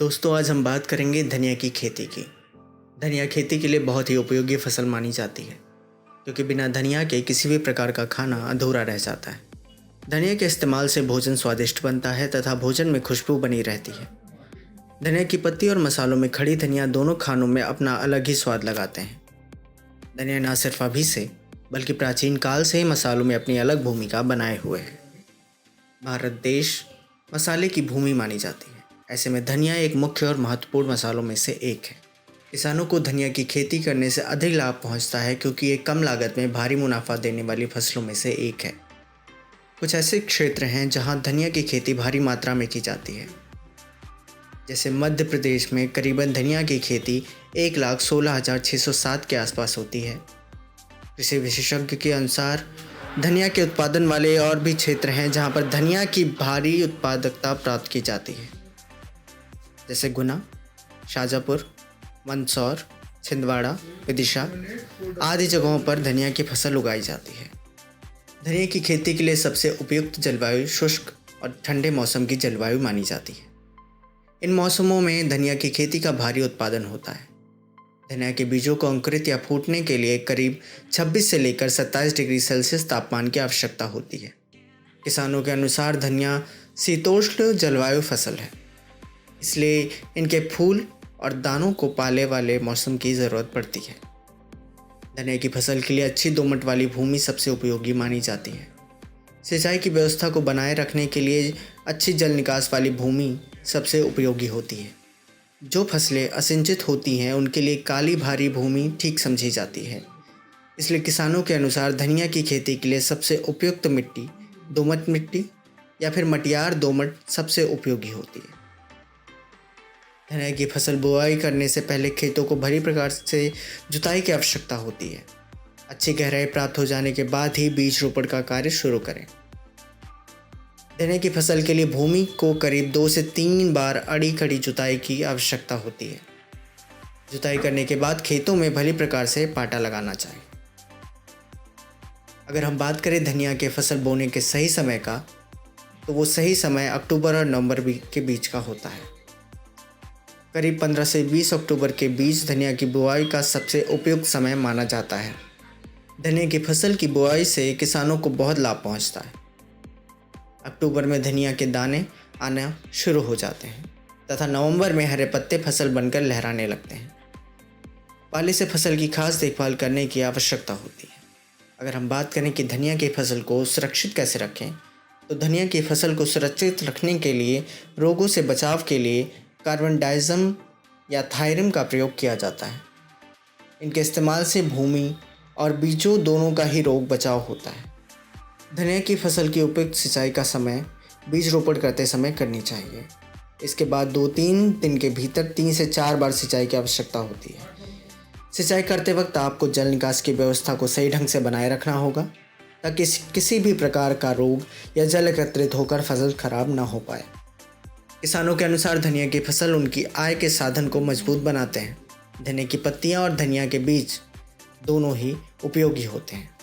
दोस्तों, आज हम बात करेंगे धनिया की खेती की। धनिया खेती के लिए बहुत ही उपयोगी फसल मानी जाती है, क्योंकि बिना धनिया के किसी भी प्रकार का खाना अधूरा रह जाता है। धनिया के इस्तेमाल से भोजन स्वादिष्ट बनता है तथा भोजन में खुशबू बनी रहती है। धनिया की पत्ती और मसालों में खड़ी धनिया दोनों खानों में अपना अलग ही स्वाद लगाते हैं। धनिया न सिर्फ अभी से बल्कि प्राचीन काल से ही मसालों में अपनी अलग भूमिका बनाए हुए है। भारत देश मसाले की भूमि मानी जाती है। ऐसे में धनिया एक मुख्य और महत्वपूर्ण मसालों में से एक है। किसानों को धनिया की खेती करने से अधिक लाभ पहुंचता है, क्योंकि ये कम लागत में भारी मुनाफा देने वाली फसलों में से एक है। कुछ ऐसे क्षेत्र हैं जहां धनिया की खेती भारी मात्रा में की जाती है। जैसे मध्य प्रदेश में करीबन धनिया की खेती 1,16,607 के आसपास होती है। कृषि विशेषज्ञ के अनुसार धनिया के उत्पादन वाले और भी क्षेत्र हैं जहां पर धनिया की भारी उत्पादकता प्राप्त की जाती है, जैसे गुना, शाजापुर, मंदसौर, छिंदवाड़ा, विदिशा आदि जगहों पर धनिया की फसल उगाई जाती है। धनिया की खेती के लिए सबसे उपयुक्त जलवायु शुष्क और ठंडे मौसम की जलवायु मानी जाती है। इन मौसमों में धनिया की खेती का भारी उत्पादन होता है। धनिया के बीजों को अंकुरित या फूटने के लिए करीब 26 से लेकर 27 डिग्री सेल्सियस तापमान की आवश्यकता होती है। किसानों के अनुसार धनिया शीतोष्ण जलवायु फसल है, इसलिए इनके फूल और दानों को पाले वाले मौसम की ज़रूरत पड़ती है। धनिया की फसल के लिए अच्छी दोमट वाली भूमि सबसे उपयोगी मानी जाती है। सिंचाई की व्यवस्था को बनाए रखने के लिए अच्छी जल निकास वाली भूमि सबसे उपयोगी होती है। जो फसलें असिंचित होती हैं उनके लिए काली भारी भूमि ठीक समझी जाती है। इसलिए किसानों के अनुसार धनिया की खेती के लिए सबसे उपयुक्त मिट्टी दोमट मिट्टी या फिर मटियार दोमट सबसे उपयोगी होती है। धनिया की फसल बुआई करने से पहले खेतों को भली प्रकार से जुताई की आवश्यकता होती है। अच्छी गहराई प्राप्त हो जाने के बाद ही बीज रोपण का कार्य शुरू करें। धनिया की फसल के लिए भूमि को करीब 2 से 3 बार अड़ी खड़ी जुताई की आवश्यकता होती है। जुताई करने के बाद खेतों में भली प्रकार से पाटा लगाना चाहिए। अगर हम बात करें धनिया के फसल बोने के सही समय का, तो वो सही समय अक्टूबर और नवंबर के बीच का होता है। करीब 15 से 20 अक्टूबर के बीच धनिया की बुआई का सबसे उपयुक्त समय माना जाता है। धनिया की फसल की बुआई से किसानों को बहुत लाभ पहुंचता है। अक्टूबर में धनिया के दाने आना शुरू हो जाते हैं तथा नवंबर में हरे पत्ते फसल बनकर लहराने लगते हैं। पाले से फसल की खास देखभाल करने की आवश्यकता होती है। अगर हम बात करें कि धनिया की फसल को सुरक्षित कैसे रखें, तो धनिया की फसल को सुरक्षित रखने के लिए रोगों से बचाव के लिए कार्बनडाइज़म या थायरम का प्रयोग किया जाता है। इनके इस्तेमाल से भूमि और बीजों दोनों का ही रोग बचाव होता है। धनिया की फसल की उपयुक्त सिंचाई का समय बीज रोपण करते समय करनी चाहिए। इसके बाद 2-3 दिन के भीतर 3 से 4 बार सिंचाई की आवश्यकता होती है। सिंचाई करते वक्त आपको जल निकास की व्यवस्था को सही ढंग से बनाए रखना होगा, ताकि किसी भी प्रकार का रोग या जल एकत्रित होकर फसल खराब ना हो पाए। किसानों के अनुसार धनिया की फसल उनकी आय के साधन को मजबूत बनाते हैं। धनिया की पत्तियां और धनिया के बीज दोनों ही उपयोगी होते हैं।